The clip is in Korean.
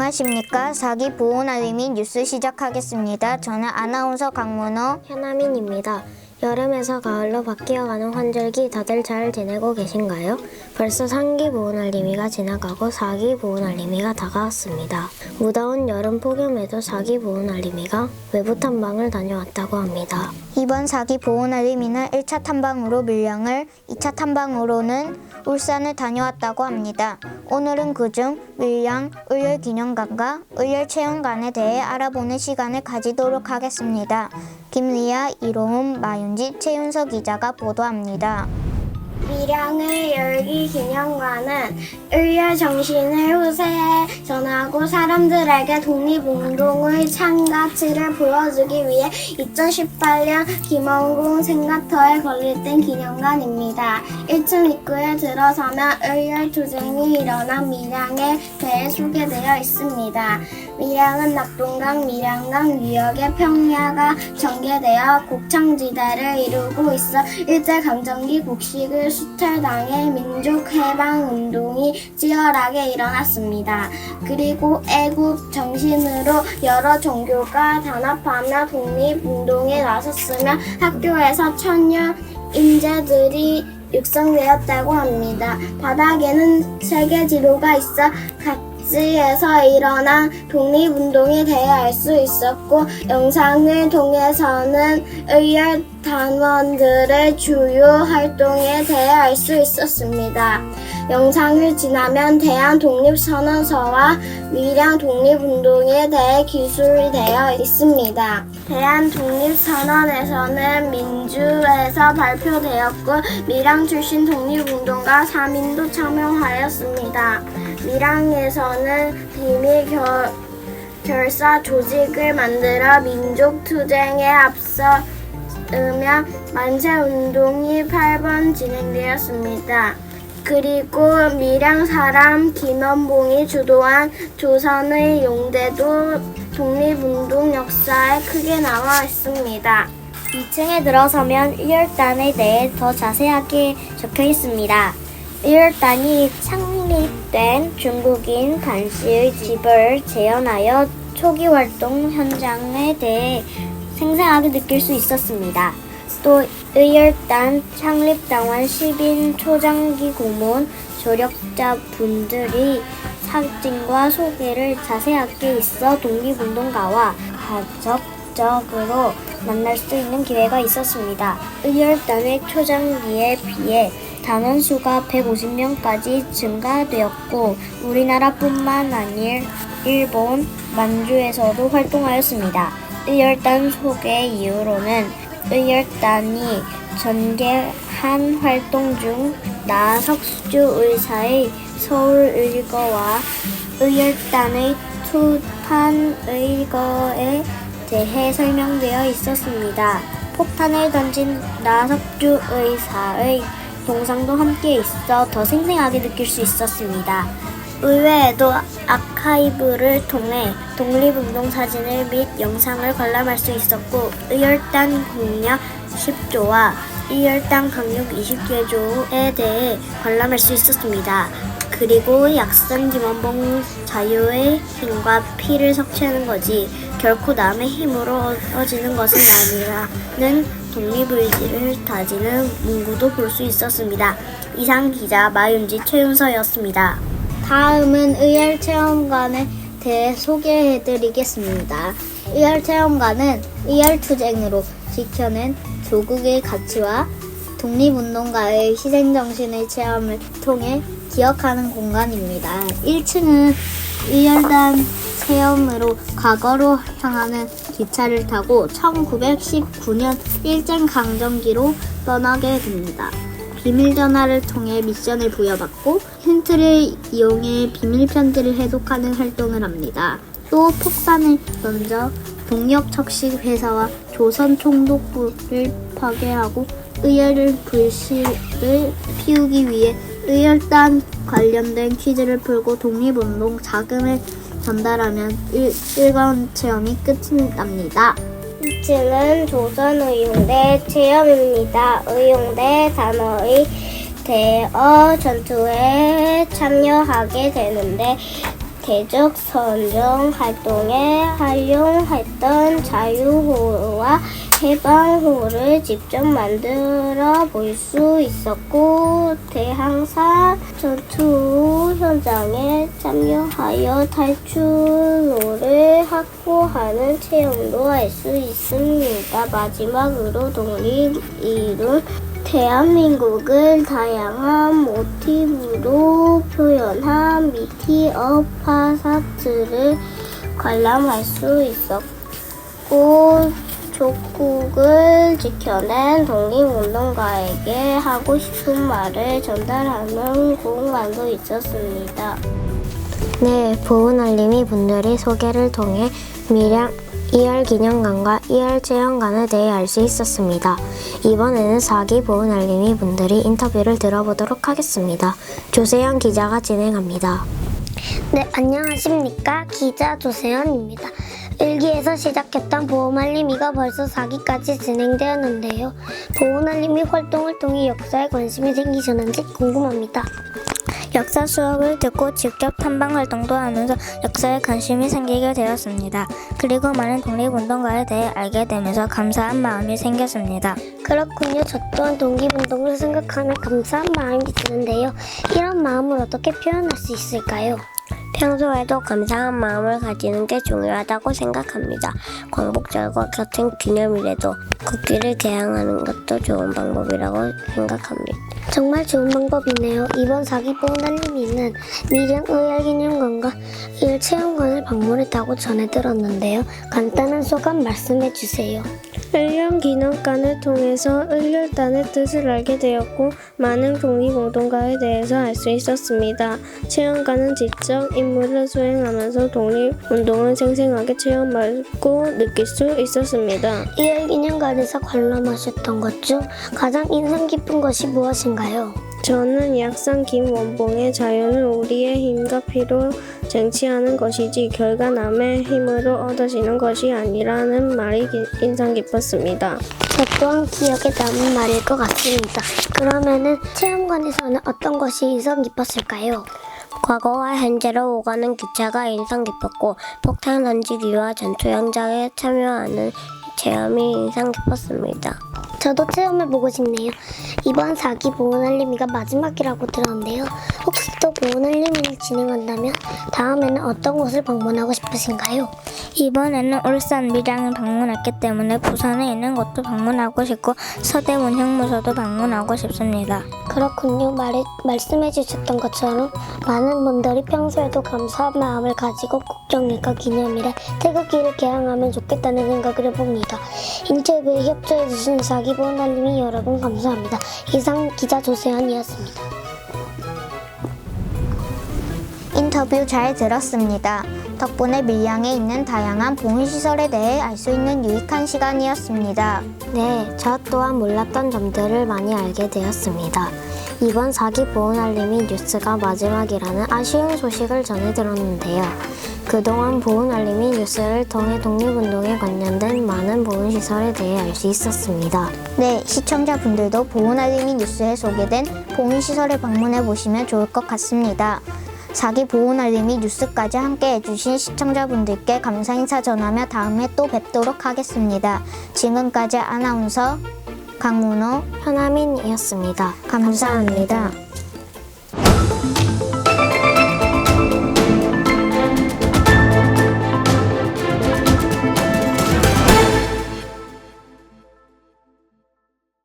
안녕하십니까. 사기 보온 알림이 뉴스 시작하겠습니다. 저는 아나운서 강문호, 현아민입니다. 여름에서 가을로 바뀌어가는 환절기 다들 잘 지내고 계신가요? 벌써 3기 보온알림이가 지나가고 4기 보온알림이가 다가왔습니다. 무더운 여름 폭염에도 4기 보온알림이가 외부 탐방을 다녀왔다고 합니다. 이번 사기 보온 알림이는 1차 탐방으로 밀양을, 2차 탐방으로는 울산을 다녀왔다고 합니다. 오늘은 그중 밀양 의열기념관과 의열체험관에 대해 알아보는 시간을 가지도록 하겠습니다. 김리아, 이로운, 마윤지, 최윤서 기자가 보도합니다. 밀양의 열기기념관은 의열 정신을 후세에 전하고 사람들에게 독립운동의 참가치를 보여주기 위해 2018년 김원궁 생가터에 건립된 기념관입니다. 1층 입구에 들어서면 의열 투쟁이 일어난 밀양에 대해 소개되어 있습니다. 밀양은 낙동강, 밀양강 유역의 평야가 전개되어 곡창지대를 이루고 있어 일제강점기 곡식을 수탈당해 민족해방운동이 치열하게 일어났습니다. 그리고 애국 정신으로 여러 종교가 단합하며 독립운동에 나섰으며 학교에서 천년 인재들이 육성되었다고 합니다. 바닥에는 세계 지도가 있어 각지에서 일어난 독립운동에 대해 알 수 있었고, 영상을 통해서는 의열 단원들의 주요 활동에 대해 알 수 있었습니다. 영상을 지나면 대한독립선언서와 밀양 독립운동에 대해 기술이 되어 있습니다. 대한독립선언에서는 민주에서 발표되었고, 밀양 출신 독립운동가 3인도 참여하였습니다. 밀양에서는 비밀 결사 조직을 만들어 민족투쟁에 앞서으며 만세운동이 8번 진행되었습니다. 그리고 밀양 사람 김원봉이 주도한 조선의 용대도 독립운동 역사에 크게 나와 있습니다. 2층에 들어서면 의열단에 대해 더 자세하게 적혀 있습니다. 의열단이 창립된 중국인 간씨의 집을 재현하여 초기 활동 현장에 대해 생생하게 느낄 수 있었습니다. 또 의열단 창립당원 10인 초장기 고문 조력자분들이 사진과 소개를 자세하게 있어 독립운동가와 가족적으로 만날 수 있는 기회가 있었습니다. 의열단의 초장기에 비해 단원 수가 150명까지 증가되었고, 우리나라뿐만 아니라 일본, 만주에서도 활동하였습니다. 의열단 소개 이후로는 의열단이 전개한 활동 중 나석주 의사의 서울의거와 의열단의 투탄의거에 대해 설명되어 있었습니다. 폭탄을 던진 나석주 의사의 동상도 함께 있어 더 생생하게 느낄 수 있었습니다. 의외에도 아카이브를 통해 독립운동 사진을 및 영상을 관람할 수 있었고, 의열단 공약 10조와 의열단 강력 20개조에 대해 관람할 수 있었습니다. 그리고 약산 김원봉 자유의 힘과 피를 섭취하는 거지 결코 남의 힘으로 얻어지는 것은 아니라는 독립의지를 다지는 문구도 볼 수 있었습니다. 이상 기자 마윤지 최윤서였습니다. 다음은 의열체험관에 대해 소개해드리겠습니다. 의열체험관은 의열투쟁으로 지켜낸 조국의 가치와 독립운동가의 희생정신의 체험을 통해 기억하는 공간입니다. 1층은 의열단 체험으로 과거로 향하는 기차를 타고 1919년 일제강점기로 떠나게 됩니다. 비밀전화를 통해 미션을 부여받고 힌트를 이용해 비밀편지를 해독하는 활동을 합니다. 또 폭탄을 던져 동력척식 회사와 조선총독부를 파괴하고 의열 불씨를 피우기 위해 의열단 관련된 퀴즈를 풀고 독립운동 자금을 전달하면 일관 체험이 끝이 납니다. 2층은 조선의용대 체험입니다. 의용대 단어의 대어 전투에 참여하게 되는데 대적 선정 활동에 활용했던 자유호와 해방호를 직접 만들어 볼 수 있었고, 대항사 전투 현장에 참여하여 탈출로를 확보하는 체험도 할 수 있습니다. 마지막으로 독립 이룬 대한민국을 다양한 모티브로 표현한 미티어 파사트를 관람할 수 있었고, 조국을 지켜낸 독립운동가에게 하고 싶은 말을 전달하는 공간도 있었습니다. 네, 보훈알림이 분들이 소개를 통해 밀양 2열 기념관과 2열 체험관에 대해 알 수 있었습니다. 이번에는 4기 보훈알림이 분들이 인터뷰를 들어보도록 하겠습니다. 조세현 기자가 진행합니다. 네, 안녕하십니까. 기자 조세현입니다. 1기에서 시작했던 보험알림이가 벌써 4기까지 진행되었는데요. 보험알림이 활동을 통해 역사에 관심이 생기셨는지 궁금합니다. 역사 수업을 듣고 직접 탐방 활동도 하면서 역사에 관심이 생기게 되었습니다. 그리고 많은 독립운동가에 대해 알게 되면서 감사한 마음이 생겼습니다. 그렇군요. 저 또한 독립운동을 생각하면 감사한 마음이 드는데요. 이런 마음을 어떻게 표현할 수 있을까요? 평소에도 감사한 마음을 가지는 게 중요하다고 생각합니다. 광복절과 같은 기념일에도 국기를 개항하는 것도 좋은 방법이라고 생각합니다. 정말 좋은 방법이네요. 이번 4기 보훈알림이는 밀양 의열기념관과 의열체험관을 방문했다고 전해 들었는데요. 간단한 소감 말씀해 주세요. 의열기념관을 통해서 의열단의 뜻을 알게 되었고, 많은 독립운동가에 대해서 알 수 있었습니다. 체험관은 직접 임무를 수행하면서 독립운동을 생생하게 체험하고 느낄 수 있었습니다. 의열기념관에서 관람하셨던 것 중 가장 인상 깊은 것이 무엇인가요? 저는 약산 김원봉의 자유는 우리의 힘과 피로 쟁취하는 것이지 결과남의 힘으로 얻어지는 것이 아니라는 말이 인상 깊었습니다. 저 또한 기억에 남는 말일 것 같습니다. 그러면은 체험관에서는 어떤 것이 인상 깊었을까요? 과거와 현재로 오가는 기차가 인상 깊었고, 폭탄 던지기와 전투 현장에 참여하는 체험이 인상 깊었습니다. 저도 체험해보고 싶네요. 이번 4기 보훈알림이가 마지막이라고 들었는데요. 혹시 또 보훈알림이를 진행한다면 다음에는 어떤 곳을 방문하고 싶으신가요? 이번에는 울산 밀양을 방문했기 때문에 부산에 있는 곳도 방문하고 싶고 서대문 형무소도 방문하고 싶습니다. 그렇군요. 말씀해 주셨던 것처럼 많은 분들이 평소에도 감사한 마음을 가지고 국정일과 기념일에 태극기를 개항하면 좋겠다는 생각을 해봅니다. 인터뷰에 협조해 주신 4기 보훈알림이 여러분 감사합니다. 이상 기자 조세현이었습니다. 인터뷰 잘 들었습니다. 덕분에 밀양에 있는 다양한 보훈시설에 대해 알 수 있는 유익한 시간이었습니다. 네, 저 또한 몰랐던 점들을 많이 알게 되었습니다. 이번 4기 보훈알림이 뉴스가 마지막이라는 아쉬운 소식을 전해 들었는데요. 그동안 보훈알림이 뉴스를 통해 독립운동에 관련된 많은 보훈시설에 대해 알 수 있었습니다. 네, 시청자분들도 보훈알림이 뉴스에 소개된 보훈시설에 방문해 보시면 좋을 것 같습니다. 4기 보훈알림이 뉴스까지 함께 해주신 시청자분들께 감사 인사 전하며 다음에 또 뵙도록 하겠습니다. 지금까지 아나운서 강문호, 현아민이었습니다. 감사합니다.